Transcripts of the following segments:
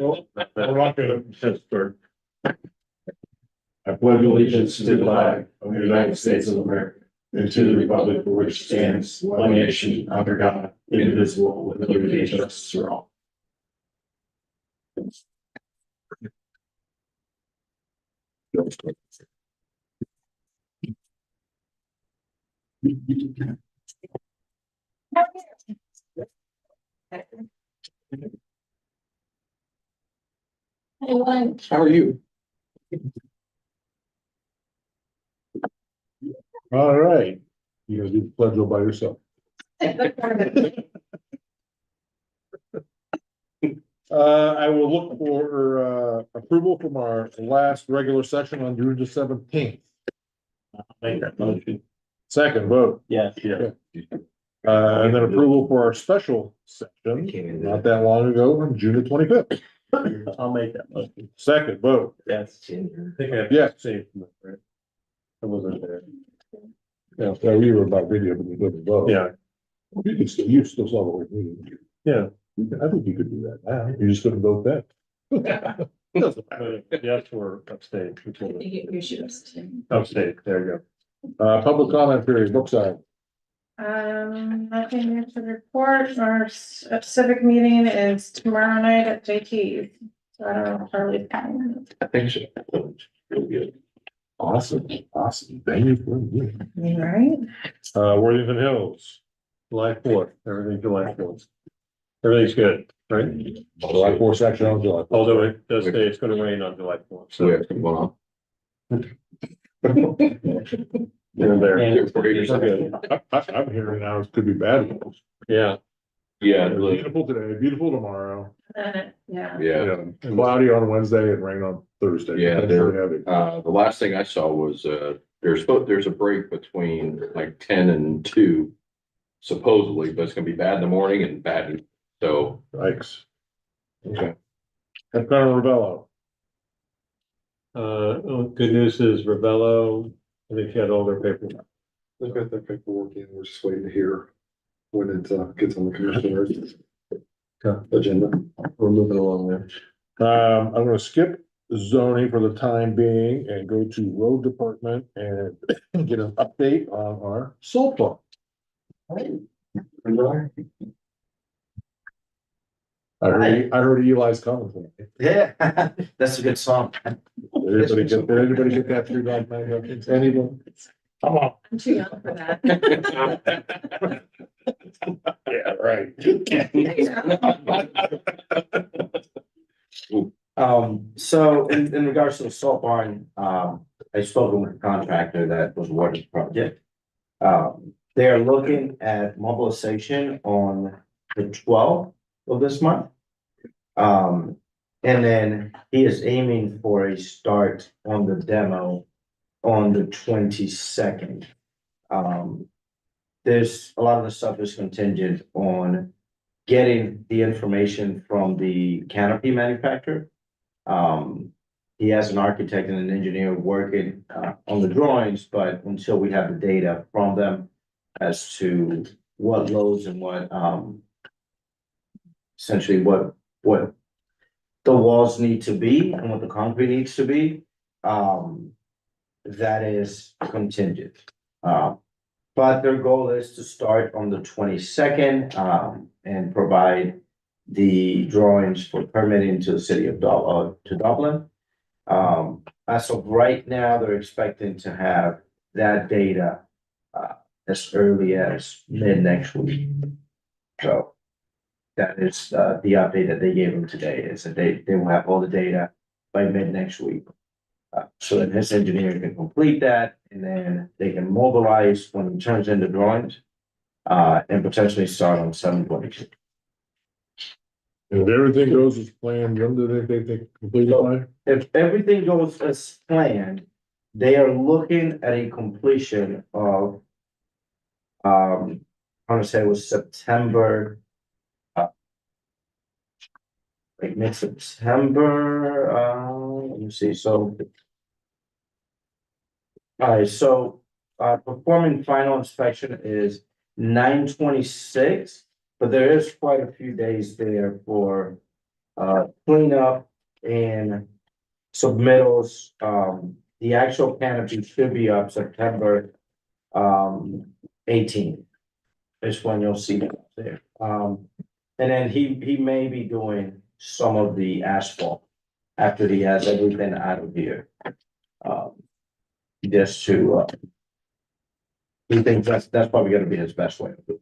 We're not gonna start. I pledge allegiance to the flag of the United States of America and to the republic for which stands one nation under God, indivisible, with liberty and justice for all. How are you? All right, you gonna do the pledge all by yourself. I will look for approval from our last regular session on June the 17th. Make that motion. Second vote. Yeah. And then approval for our special session, not that long ago, on June the 25th. I'll make that motion. Second vote. Yes. I think I have Yeah. to say, right? I wasn't there. Yeah, so we were about video, but we couldn't vote. Yeah. You still saw the whole meeting. Yeah. I think you could do that now. You just couldn't vote then. Doesn't matter. Yes, or abstain. You should abstain. Abstain, there you Public comment period, Brookside. Nothing new to report. Our civic meeting is tomorrow night at JT. So I don't know if Charlie's coming. I think so. Really good. Awesome. Thank you for me. Right? Worthington Hills, July 4th, everything July 4th. Everything's good, right? July 4th section on July. Although it does say it's gonna rain on July 4th, So we so. have some going on. You're there. I'm hearing now it could be bad. Yeah, Yeah, Beautiful today, beautiful tomorrow. Yeah. yeah. Cloudy on Wednesday and rain on Thursday. Yeah, Very heavy. The last thing I saw was, there's a break between like 10 and 2. Supposedly, but it's gonna be bad in the morning and bad, so. Yikes. Okay. That's Colonel Ravello. good news is Ravello, I think she had all their paperwork. They've got their paperwork in, we're just waiting to hear when it gets on the commissioner's agenda. We're moving along there. I'm gonna skip zoning for the time being and go to road department and get an update on our salt farm. I heard Eli's coming. Yeah, that's a good song. Did anybody get that through like my, anyone? Come on. I'm too young for that. Yeah, right. So in regards to the salt barn, I spoke with a contractor that was awarded the project. They are looking at mobilization on the 12th of this month. And then he is aiming for a start on the demo on the 22nd. There's a lot of the stuff is contingent on getting the information from the canopy manufacturer. He has an architect and an engineer working on the drawings, but until we have the data from them as to what loads and what essentially what the walls need to be and what the concrete needs to be, that is contingent. But their goal is to start on the 22nd and provide the drawings for permitting to the city of Dublin. As of right now, they're expecting to have that data as early as mid next week. So that is the update that they gave him today, is that they will have all the data by mid next week. So that his engineer can complete that, and then they can mobilize when he turns in the drawings and potentially start on 7/22. If everything goes as planned, when do they think completed by? If everything goes as planned, they are looking at a completion of I want to say it was September. Like mid-September, let me see, so. Alright, so performing final inspection is 9/26, but there is quite a few days there for cleanup and submittals. The actual canopy should be up September 18th. Is when you'll see it up there. And then he may be doing some of the asphalt after he has everything out of here. Just to, he thinks that's probably gonna be his best way of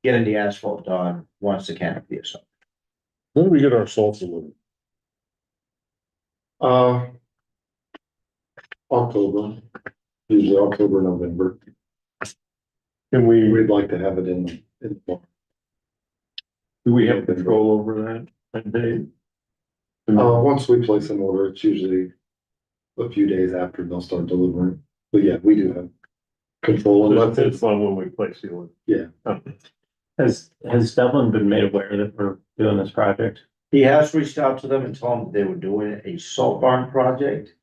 getting the asphalt done once the canopy is up. When do we get our salt delivered? October, usually October, November. Can we, We'd like to have it in. do we have control over that date? Once we place an order, it's usually a few days after they'll start delivering. But yeah, we do have control So unless it's it's, fun when we place the order. yeah. Has Dublin been made aware that we're doing this project? He has reached out to them and told them they were doing a salt barn project.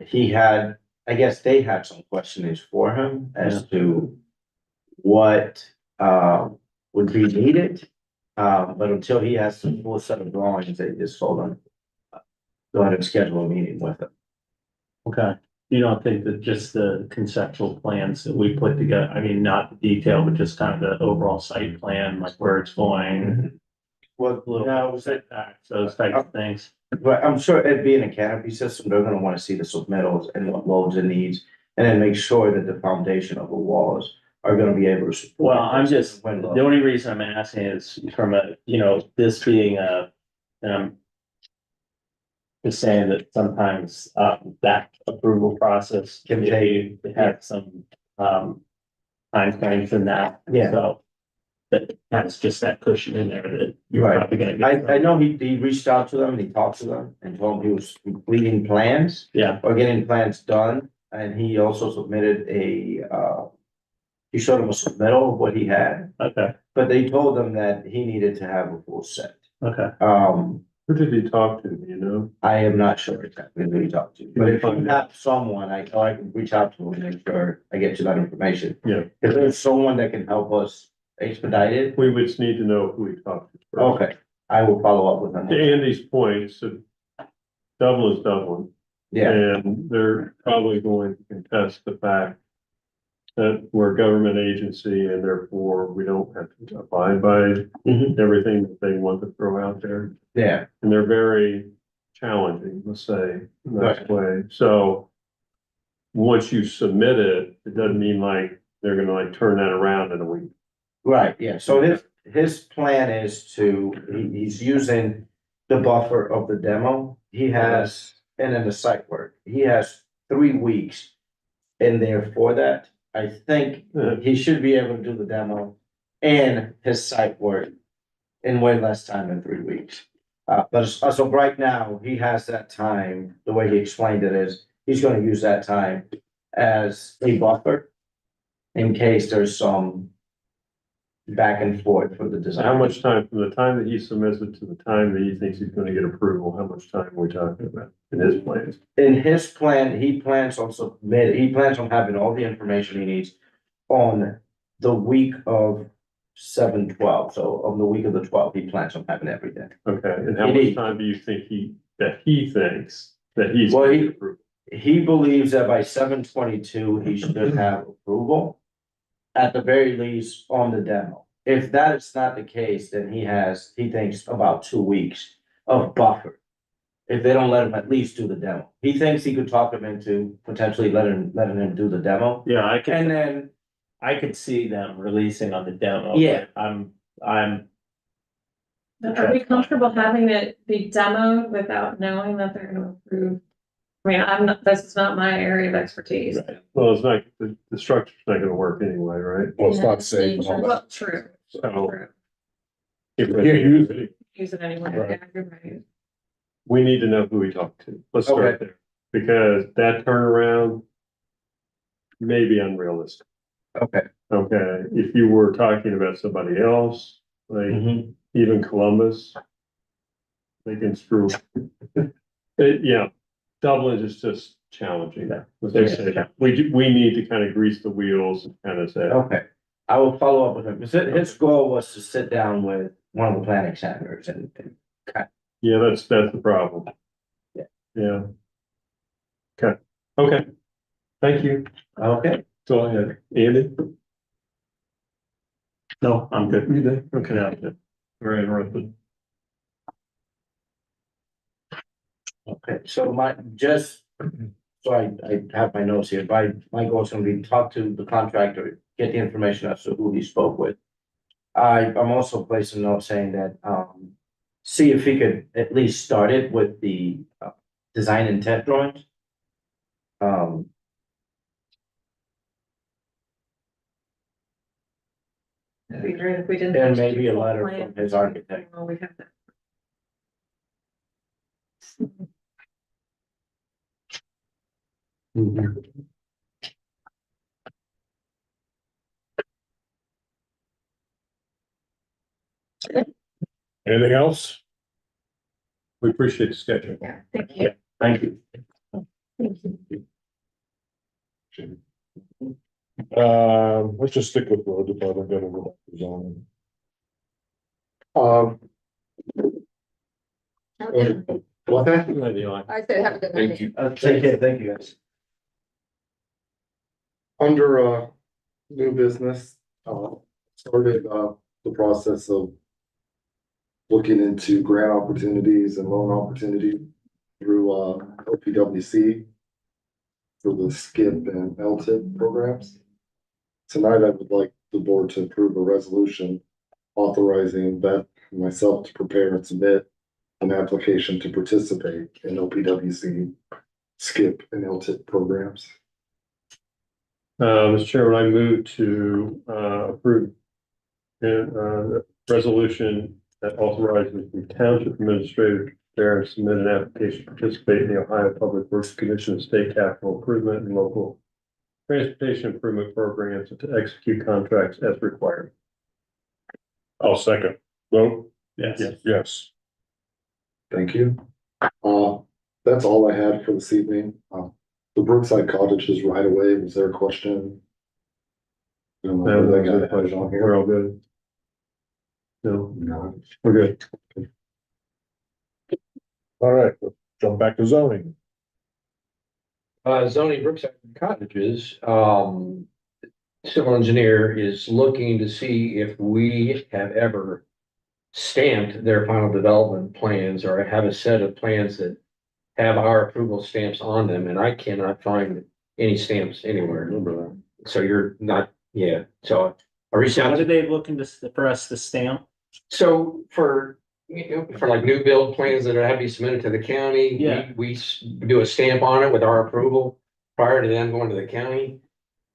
He had, I guess they had some questions for him as to what, would be needed. But until he has some full set of drawings, they just told him, go ahead and schedule a meeting with him. Okay, you don't think that just the conceptual plans that we put together, I mean, not the detail, but just kind of the overall site plan, like where it's going? What, Little no, setbacks, those types of things. but I'm sure it being a canopy system, they're gonna wanna see the submittals and what loads it needs. And then make sure that the foundation of the walls are gonna be able to support. Well, I'm just, wind the load. only reason I'm asking is from a, this being a, just saying that sometimes, that approval process Can take- have some, timeframes in that. Yeah. So that has just that cushion in there that you're Right. probably gonna get. I know he reached out to them and he talked to them and told them he was completing plans Yeah, or getting plans done. And he also submitted he showed them a submittal of what he had, okay, but they told him that he needed to have a full set. okay. Who did he talk to, do you know? I am not sure exactly who he talked to, but if you have someone, I can reach out to him and make sure I get you that information. Yeah. If there's someone that can help us expedite it, We would just need to know who he talked to. first. okay, I will follow up with him. To Andy's point, so Dublin is Dublin, Yeah, and they're probably going to contest the fact that we're a government agency and therefore we don't have to abide by Mhm. everything that they want to throw out there. yeah, And they're very challenging, let's say, in that way. So once you submit it, it doesn't mean like they're gonna like turn that around in a week. right, yeah, so his plan is to, he's using the buffer of the demo. He has, and then the site work, he has 3 weeks in there for that. I think Yeah. he should be able to do the demo and his site work in way less time than 3 weeks. But as of right now, he has that time, the way he explained it is, he's gonna use that time as a buffer in case there's some back and forth for the So design. how much time, from the time that he submits it to the time that he thinks he's gonna get approval, how much time are we talking about in his plans? In his plan, he plans on having all the information he needs on the week of 7/12. So on the week of the 12th, he plans on having everything. Okay, and how He much needs- time do you think he thinks that he's Well, gonna he- get approval? He believes that by 7/22, he should have approval. At the very least on the demo. If that is not the case, then he thinks about 2 weeks of buffer. If they don't let him at least do the demo. He thinks he could talk him into potentially letting him do the demo. Yeah, I And can, then, I could see them releasing on the demo. Yeah. but Are we comfortable having it be demoed without knowing that they're gonna approve? I mean, this is not my area of expertise. Right. Well, it's not, the structure's not gonna work anyway, right? Well, it's not safe and all that. Well, true, So true. if You can't use it. Use it anyway, Right. yeah, you're right. we need to know who he talked to. Let's start Okay. there. Because that turnaround may be unrealistic. okay. Okay, if you were talking about somebody else, like Mhm. even Columbus, they can screw. Yeah, Dublin is just challenging. As they say, we need to kind of grease the wheels and kind of say, Okay, I will follow up with him. His goal was to sit down with one of the planning centers and Yeah, that's the problem. Yeah. Yeah. Okay, thank you. okay. So I had Andy. No, I'm good. You did? Okay, yeah, good. Very interested. Okay, so so I have my notes here, my goal is gonna be talk to the contractor, get the information as to who he spoke with. I'm also placing a note saying that, see if he could at least start it with the, design intent drawings. Um, It'd be great if we didn't. and have to maybe do a full letter plan. from his architect. Well, we have that. Anything else? We appreciate the schedule. Yeah, thank you. Thank you. Thank you. Let's just stick with road department, go to the zoning. What that? I said, have a good night. Thank you. Thank you guys. Under, new business, started, the process of looking into grant opportunities and loan opportunity through, OPWC for the SKIP and LTIP programs. Tonight, I would like the board to approve a resolution authorizing that myself to prepare and submit an application to participate in OPWC, SKIP and LTIP programs. Mr. Chairman, I move to approve resolution that authorizes the township administrator to prepare and submit an application to participate in the Ohio Public Works Commission State Capital Improvement and Local Transportation Improvement Programs and to execute contracts as required. I'll second. Vote? Yes. Yes. Thank you. That's all I had for this evening. The Brookside Cottages right away, was there a question? I don't know whether they got it on here. We're all good. No, No. we're good. All right, let's jump back to zoning. Zoning Brookside Cottages, civil engineer is looking to see if we have ever stamped their final development plans or have a set of plans that have our approval stamps on them, and I cannot find any stamps anywhere. So you're not, yeah, so I reached So out what are to, they looking to, for us to stamp? so for, for like new build plans that have to be submitted to the county, Yeah. we do a stamp on it with our approval prior to them going to the county.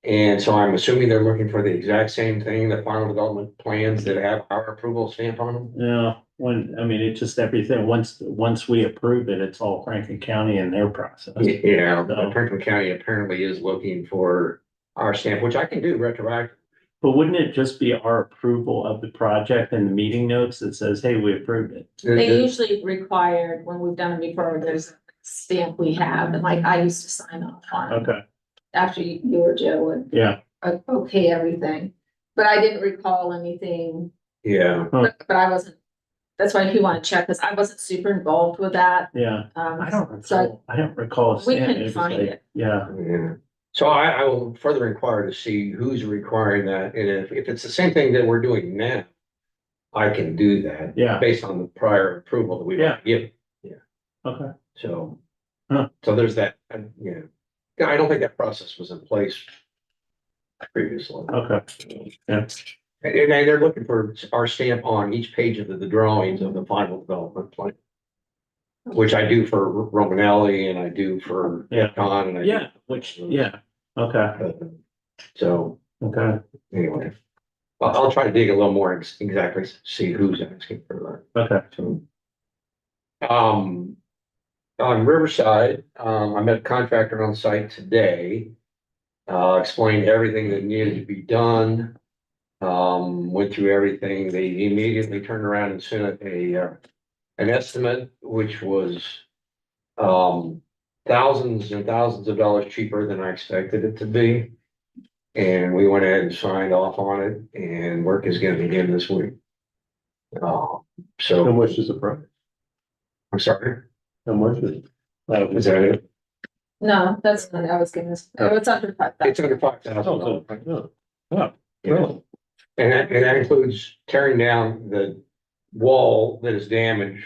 And so I'm assuming they're looking for the exact same thing, the final development plans that have our approval stamp on them. No, I mean, it's just everything, once we approve it, it's all Franklin County and their process. Yeah, No. but Franklin County apparently is looking for our stamp, which I can do retroactive. But wouldn't it just be our approval of the project and the meeting notes that says, hey, we approved it? They usually required, when we've done it before, there's a stamp we have, and like I used to sign off on it Okay, after you or Joe would yeah, okay everything. But I didn't recall anything, Yeah, but I wasn't, that's why if you want to check, because I wasn't super involved with that. yeah. So I don't recall. We seeing couldn't was find like- it. Yeah, yeah. So I will further inquire to see who's requiring that, and if it's the same thing that we're doing now, I can do that. Yeah. Based on the prior approval that we've Yeah. given, okay. so. Huh. So there's that, yeah. I don't think that process was in place previously. Okay, yeah, And they're looking for our stamp on each page of the drawings of the final development plan. Which I do for Romanelli and I do for Yeah. Con and I. do yeah, for- which, yeah, okay, So okay, anyway, I'll try to dig a little more exactly, see who's asking for okay. that. So. On Riverside, I met a contractor on site today. Explained everything that needed to be done. Went through everything. They immediately turned around and sent an estimate, which was thousands and thousands of dollars cheaper than I expected it to be. And we went ahead and signed off on it, and work is gonna begin this week. How So, much is the price? I'm sorry, How much is it? is that it? No, that's not, I was gonna, it's under 5,000. It's under $5,000. No. Oh, Yeah. And that includes tearing down the wall that is damaged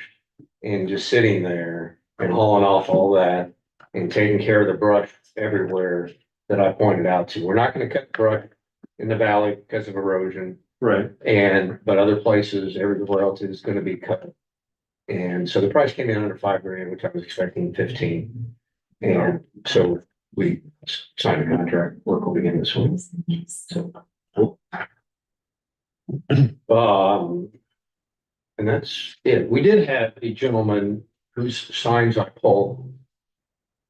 and just sitting there and hauling off all that and taking care of the brush everywhere that I pointed out to. We're not gonna cut the brush in the valley because of erosion right. but other places, everywhere else is gonna be cut. And so the price came in under $5,000, which I was expecting 15. And so we signed a contract, work will begin this week. So. And that's it. We did have a gentleman whose signs I pulled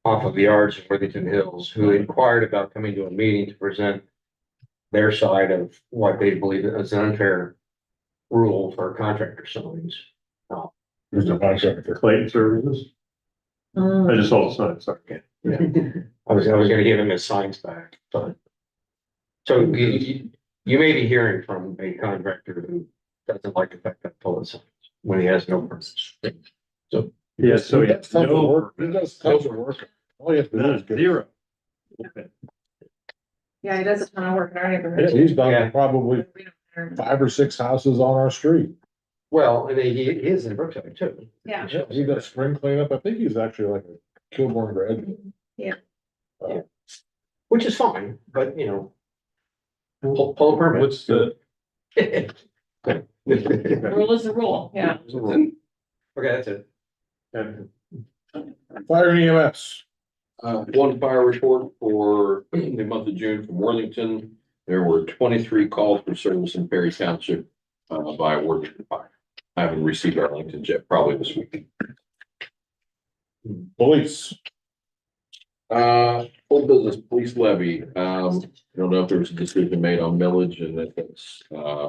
off of the yards in Worthington Hills, who inquired about coming to a meeting to present their side of what they believe is an unfair rule for contractor signs. Who's the contractor? Clayton Services. I just saw the sign, sorry. Yeah. I was gonna give him his signs back, but. So you may be hearing from a contractor who doesn't like the fact that pull signs when he has no permits. Yeah, so He he does tons of work. He does tons of work. All you have to do is get. Zero. Yeah, he does a ton of work in our Yeah, neighborhood. he's Yeah. done probably We don't- 5 or 6 houses on our street. Well, and he is in Brookside too. Yeah. Yeah, he does spring cleanup. I think he's actually like a Kilborn graduate. Which is fine, but you know. Pull a permit. What's the? Rule is a rule, yeah. Okay, that's it. Fire and EMS. One fire report for the month of June from Worthington. There were 23 calls for service in Perry Township by Worthington Fire. I haven't received Arlington's yet, probably this week. Police. Full business police levy. I don't know if there was a decision made on millage, and that's,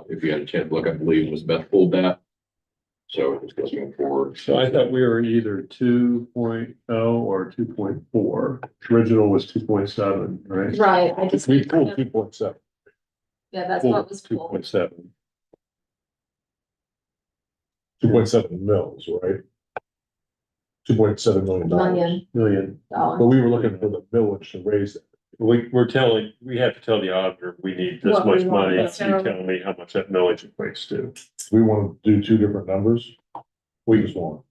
if you had a chance to look, I believe Ms. Beth pulled that. So it's going forward. So I thought we were either 2.0 or 2.4. Original was 2.7, right? Right, I just. We pulled 2.7. Yeah, that's what was pulled. 2.7. 2.7 mils, right? $2.7 million. Million. But we were looking for the village to raise it. We have to tell the auditor, we need this What we much want, money. You so- tell me how much that millage equates to. We want to do 2 different numbers. We just want.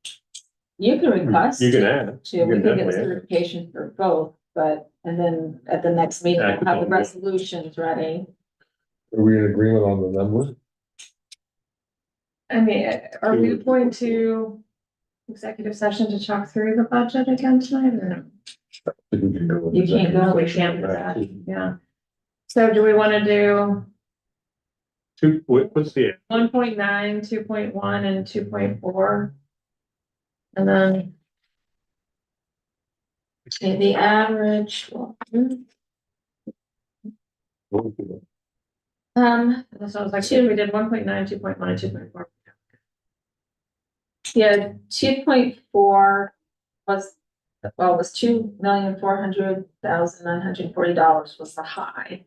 You can request. You can add. To, we can get definitely add. certification for both, but, and then at the next meeting, we'll Act have the upon both. resolutions ready. Are we in agreement on the number? I mean, are we going to executive session to talk through the budget again tonight or no? I think we can go. You can't go, We can't do that, yeah. So do we wanna do What's the, 1.9, 2.1, and 2.4? And then, Okay, the average. that's what I was like, we did 1.9, 2.1, and 2.4. Yeah, 2.4 was, well, was $2,400,940 was the high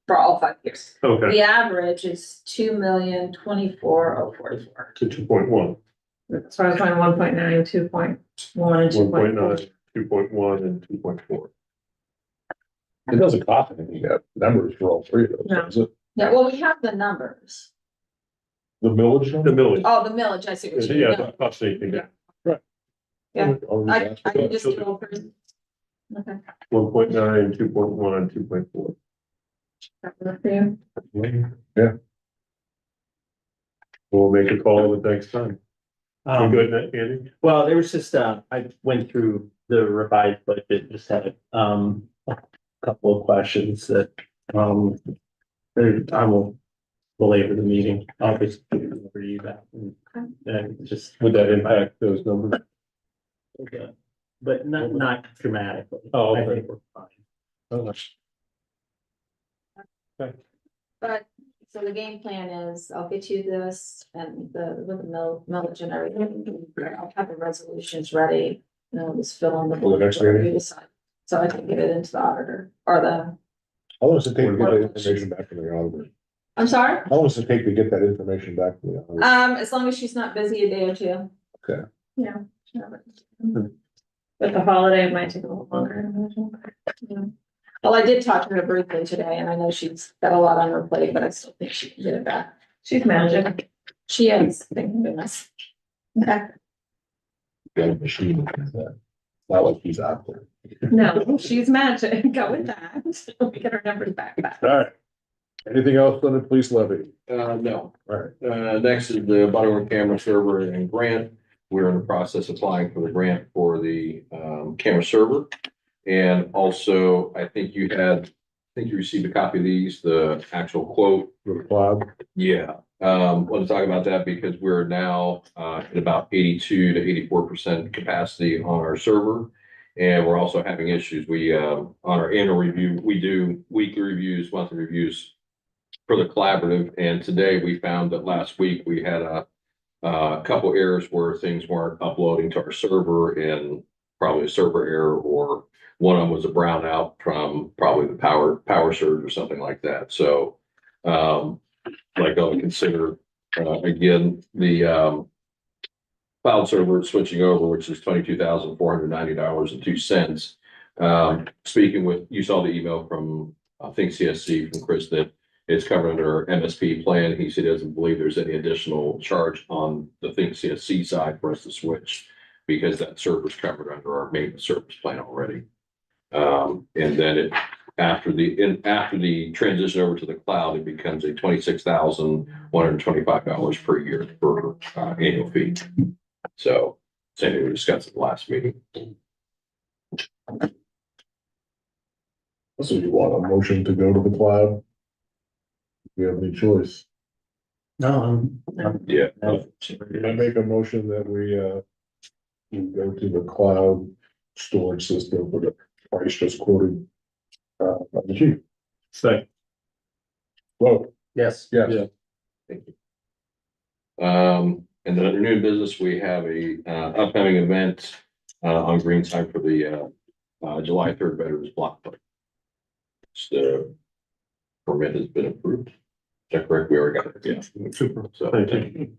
for all 5 years. okay, The average is $2,024,044. to 2.1, So I was going 1.9, 2.1, and 2.4. 1.9, 2.1 and 2.4. It doesn't cost anything. You got numbers for all 3 of those. No. Does it? Yeah, well, we have the numbers. The millage The number? millage. Oh, the millage, I see what you Yeah, mean. that costs anything. Yeah. Yeah. I'll just I ask for can that. just do it first. Okay. 1.9, 2.1, 2.4. That work for you? We'll make a call the next time. You good, Andy? Well, there was just, I went through the revised budget, just had, a couple of questions that, I will belabor the meeting, I'll just for you that. And just, Would that impact those numbers? but not dramatically. Oh, I okay. think we're fine. But, so the game plan is, I'll get you this and with the millage and everything, I'll have the resolutions ready. And I'll just fill in the. For the next whatever meeting? you decide. So I can get it into the auditor or the, How long does it take to get the information back from the auditor? I'm sorry? How long does it take to get that information back to you? As long as she's not busy a day or two. Yeah. With the holiday, it might take a little longer. Yeah. Well, I did talk to her briefly today and I know she's got a lot on her plate, but I still think she can get it back. She's magic. She is, thank goodness. Okay. Got a machine like that. Not like he's out there. No, she's magic. Go with that. We get our numbers back. All right. Anything else on the police levy? No. All right. Next is the body worn camera server and grant. We're in the process of applying for the grant for the, camera server. And also, I think you received a copy of these, the actual quote. For the cloud. Yeah, want to talk about that because we're now at about 82 to 84% capacity on our server. And we're also having issues. We on our annual review, we do weekly reviews, monthly reviews for the collaborative. And today we found that last week we had a couple errors where things weren't uploading to our server, and probably a server error, or one of them was a brownout from probably the power surge or something like that. So like I'll consider again the cloud server switching over, which is $22,490.02. Speaking with, you saw the email from Think CSC from Chris that it's covered under our MSP plan. He said he doesn't believe there's any additional charge on the Think CSC side for us to switch, because that server's covered under our maintenance service plan already. And then after the transition over to the cloud, it becomes a $26,125 per year for annual fee. So same thing we discussed at the last meeting. So you want a motion to go to the cloud? Do you have any choice? No, Yeah. I make a motion that we go to the cloud storage system for the price just quoted by the chief. Second. Vote, yes. yes. And then under new business, we have a upcoming event on Greenside for the July 3rd Veterans Block Party. The permit has been approved. Is that correct? We already got it. Yeah. Super. So Thank you.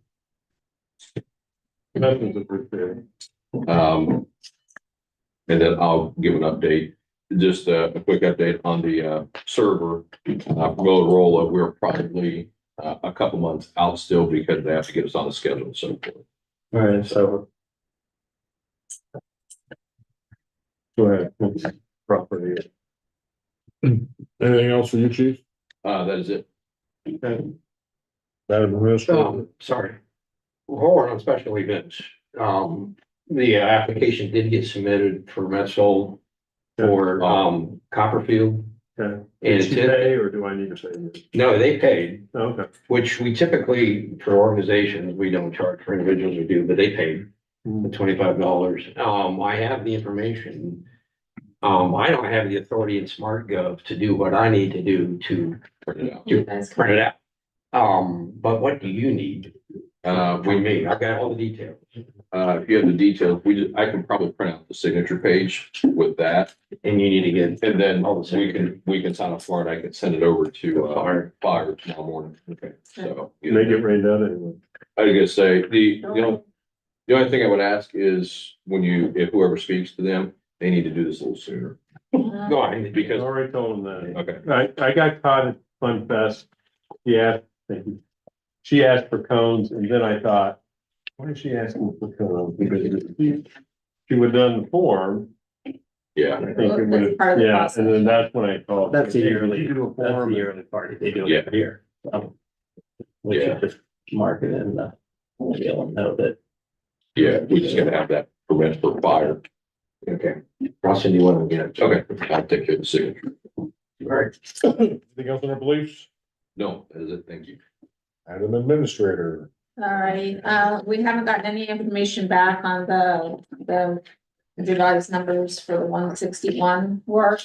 Nothing's appreciated. And then I'll give an update, just a quick update on the server. Motorola, we're probably a couple months out still because they have to get us on the schedule and so forth. All right, so. Go ahead. Property. Anything else for you, chief? That is it. Madam Administrator? Sorry. Hold on special events. The application did get submitted for Metzl for, Copperfield. Okay. And Did it's she in, pay or do I need to pay? no, they paid, Okay. which we typically, for organizations, we don't charge, for individuals we do, but they paid the $25. I have the information. I don't have the authority in SmartGov to do what I need to do to Print it out. You guys can- print it out. But what do you need from me? I've got all the details. If you have the details, I can probably print out the signature page with that, And you need to get, and then All the we can sign up for it. I can send it over to fire tomorrow morning. okay. So. Make it rain out anyway. I was gonna say, the only thing I would ask is if whoever speaks to them, they need to do this a little sooner. No, I, I Because, already told him that. okay, I got caught at Fun Fest. Thank you. She asked for cones and then I thought, why is she asking for cones? Because she would have done the form. yeah, I think it would That's part of the yeah, process. and then that's when I called. That's the Hey, yearly, did you do a that's the form? yearly party, they do Yeah. it every year. We Yeah. should just mark it in the, we'll be able to know that. yeah, we just gotta have that permit for fire. okay. I'll send you one again. Okay, I'll take care of the signature. All right. Anything else on our police? No, that is it. Thank you. Madam Administrator? All right, we haven't gotten any information back on the revised numbers for the 161 work.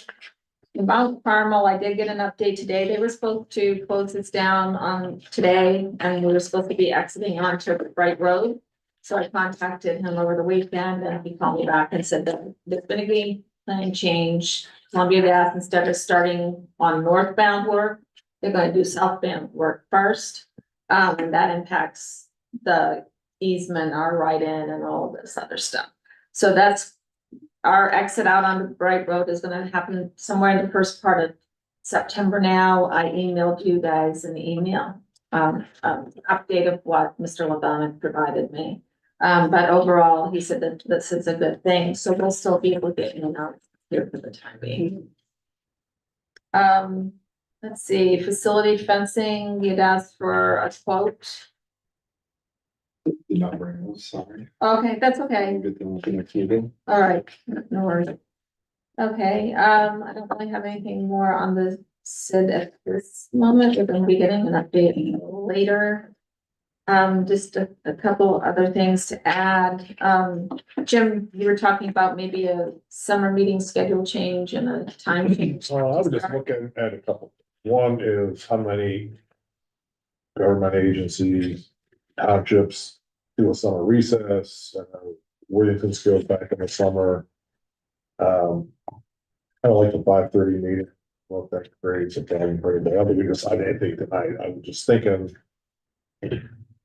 In Mount Carmel, I did get an update today. They were supposed to close this down on today, and we were supposed to be exiting onto Bright Road. So I contacted him over the weekend, and he called me back and said that there's been a game plan change. Columbia Gas, instead of starting on northbound work, they're gonna do southbound work first. And that impacts the easement, our right-in and all of this other stuff. So that's, our exit out on the Bright Road is gonna happen somewhere in the first part of September now. I emailed you guys an email, update of what Mr. Lavonic provided me. But overall, he said that this is a good thing, so we'll still be able to get in and out here for the time being. Let's see, facility fencing, you'd asked for a quote. Did not bring those, sorry. Okay, that's okay. We'll get them with the next meeting. All right, no worries. Okay, I don't really have anything more on the SID at this moment. We're gonna be getting an update later. Just a couple other things to add. Jim, you were talking about maybe a summer meeting schedule change and a time change. I was just looking at a couple. One is how many government agencies, townships do a summer recess. Worthington's goes back in the summer. Kind of like the 5:30 meeting. Well, if that creates a problem for anybody. I don't think we decided anything tonight. I was just thinking, you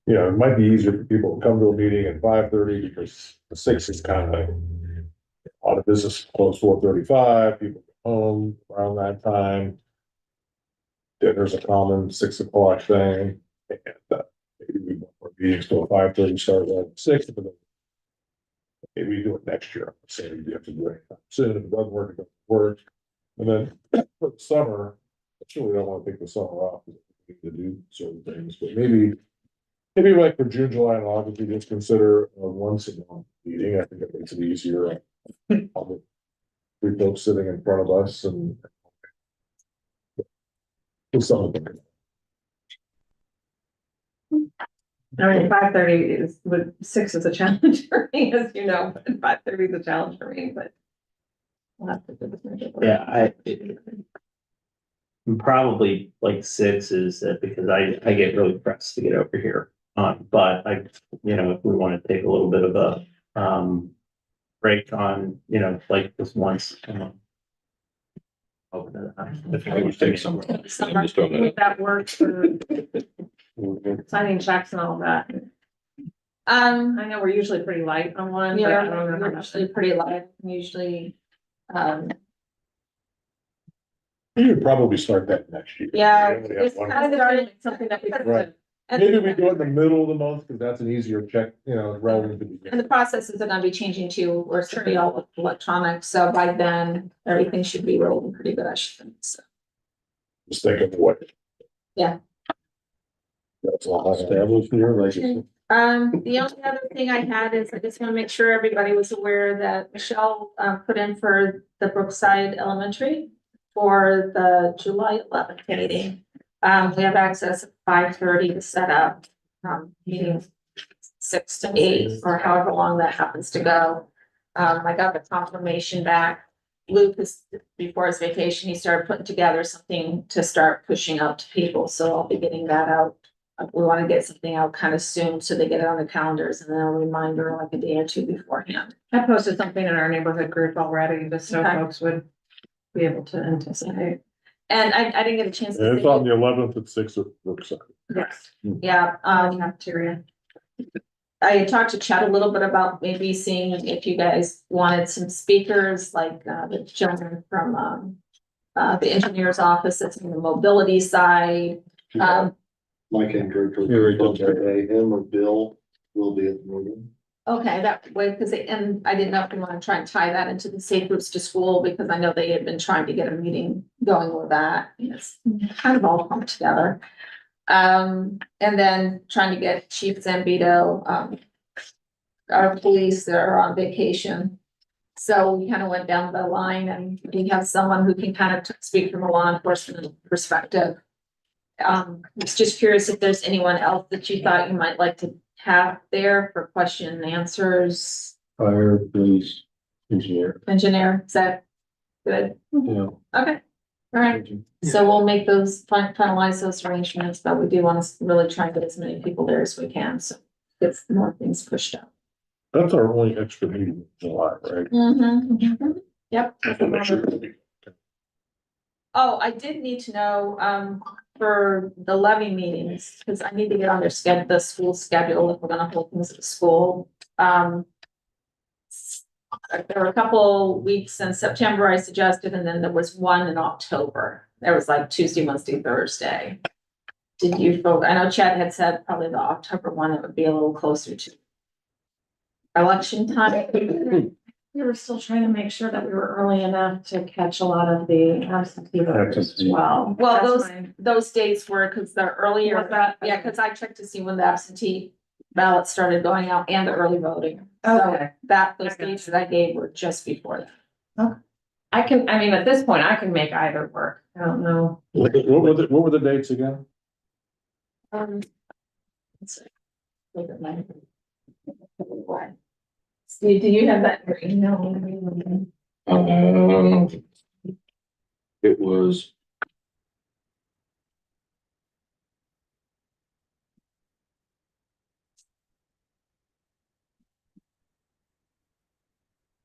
know, it might be easier for people to come to a meeting at 5:30 because the 6 is kind of a lot of business close 4:35, people go home around that time. Dinner's a common 6 o'clock thing, and maybe we want more meetings till 5:30, start at 6, but then maybe we do it next year, so you have to do it soon, if it doesn't work, it doesn't work. And then for the summer, I certainly don't want to take the summer off, because we need to do certain things, but maybe like for June, July, and August, we just consider a once a month meeting. I think it makes it easier. Three folks sitting in front of us and. Some of them. I mean, 5:30 is, with 6 is a challenge for me, as you know, but 5:30 is a challenge for me, but. We'll have to do this. Yeah, probably like 6 is that because I get really pressed to get over here. But if we want to take a little bit of a, break on, like this once. Open it. I would take some. I'm just throwing that Would that work for signing checks and all that? I know we're usually pretty light on one, but I don't know how We're much. usually pretty light, usually, We could probably start that next year. yeah. We only have It's one. kind of started. Something that we could. Right. Maybe we do it in the middle of the month, because that's an easier check, relevant to And the the. processes are gonna be changing too, or it's gonna be all electronic, so by then, everything should be rolling pretty good, I should think, so. Just think of what. Yeah. That's all I have. Established here, like. The only other thing I had is I just wanna make sure everybody was aware that Michelle, put in for the Brookside Elementary for the July 11th meeting. We have access at 5:30 to set up, meeting 6 to 8, or however long that happens to go. I got the confirmation back. Luke is, before his vacation, he started putting together something to start pushing out to people, so I'll be getting that out. We wanna get something out kind of soon, so they get it on the calendars, and then a reminder like a day or two beforehand. I posted something in our neighborhood group already, just so Okay. folks would be able to anticipate. And I didn't get a chance to It's say, on the 11th at 6 at Brookside. Yes. yeah, Cafeteria. I talked to Chad a little bit about maybe seeing if you guys wanted some speakers, like, the gentleman from, the engineer's office that's in the mobility side. Mike and Drew, him or Bill will be at the meeting. Okay, that way, because and I didn't know if you want to try and tie that into the Safe Routes to School, because I know they had been trying to get a meeting going with that. And it's kind of all come together. And then trying to get Chief Zambito, our police that are on vacation. So we kind of went down the line, and we have someone who can kind of speak from a law enforcement perspective. Was just curious if there's anyone else that you thought you might like to have there for question and answers. Fire, police, engineer. Engineer, is that good? Yeah. Okay, all right. So we'll make those, finalize those arrangements, but we do want to really try and get as many people there as we can, so get more things pushed out. That's our only extra meeting in July, right? Yep. Just to make sure that we- Oh, I did need to know, for the levy meetings, because I need to get on their schedule, the school schedule, if we're gonna hold things at school. There were a couple weeks in September I suggested, and then there was one in October. There was like Tuesday, Wednesday, Thursday. Did you folks, I know Chad had said probably the October one, it would be a little closer to election time. We were still trying to make sure that we were early enough to catch a lot of the absentee voters as Absentee. well. Well, That's those, fine. those dates were, because the earlier, Was that- yeah, because I checked to see when the absentee ballots started going out and the early voting. So Okay. that, those Okay. dates that I gave were just before that. I can, I mean, at this point, I can make either work. I don't know. What were the dates again? Let's see. Look at my. Steve, do you have that in your email? It was.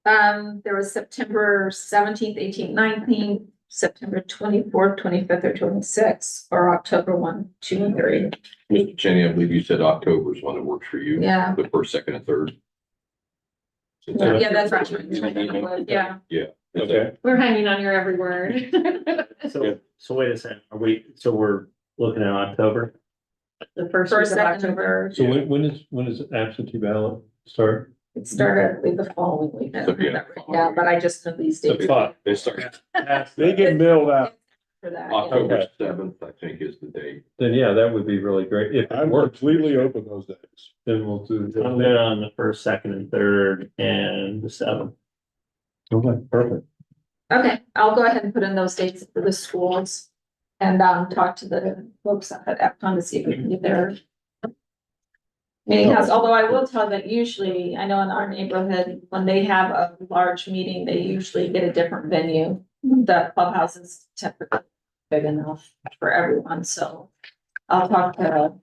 There was September 17th, 18th, 19th, September 24th, 25th, or 26th, or October 1, 2, and 3. Mr. Cheney, I believe you said October is one that works for you. Yeah. The first, second, and third. Yeah, that's right. Yeah. Yeah. Okay. We're hanging on your every word. So wait a second, so we're looking at October? The first. First, week of second, and October. third. So when is absentee ballot start? It started with the following week. I don't have that written down, but I just know these dates. They start They get billed out. For that, yeah. October 7th, I think is the date. Then yeah, that would be really great. If it I'm works, completely open those days. then we'll do. I'm good on the first, second, and third, and the seventh. Okay, perfect. Okay, I'll go ahead and put in those dates for the schools and talk to the folks at Epcon to see if we can get their meeting house, although I will tell that usually, I know in our neighborhood, when they have a large meeting, they usually get a different venue. The clubhouse is typically big enough for everyone, so I'll talk to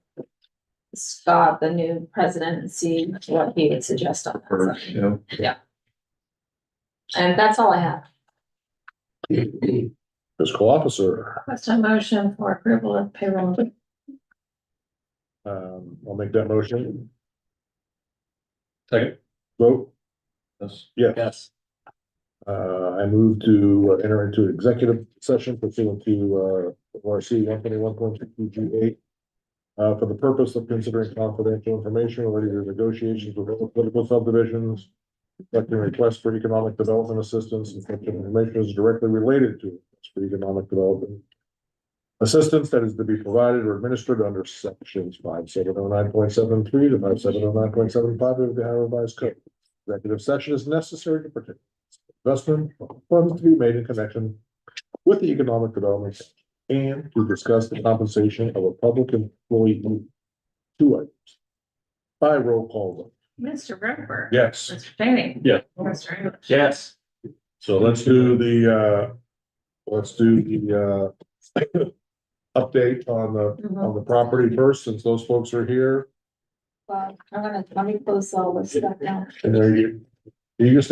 Scott, the new president, and see what he would suggest on that. First, yeah. And that's all I have. Fiscal officer, What's a motion for approval of payroll? I'll make that motion. Second. Vote, Yes. yes. Yes. I move to enter into executive session pursuant to, ORC 121.2G8. For the purpose of considering confidential information related to negotiations with other political subdivisions. Collecting requests for economic development assistance and such information is directly related to requests for economic development. Assistance that is to be provided or administered under sections 5709.73 to 5709.75 of the Ohio Revised Code. Executive session is necessary to protect investment funds to be made in connection with the economic development and to discuss the compensation of a public employee. 2 items. By roll call vote. Mr. Greenberg. Yes. Mr. Cheney. Yeah. Mr. English. Yes. So let's do the update on the property first, since those folks are here. Well, let me close all this stuff down. And there you just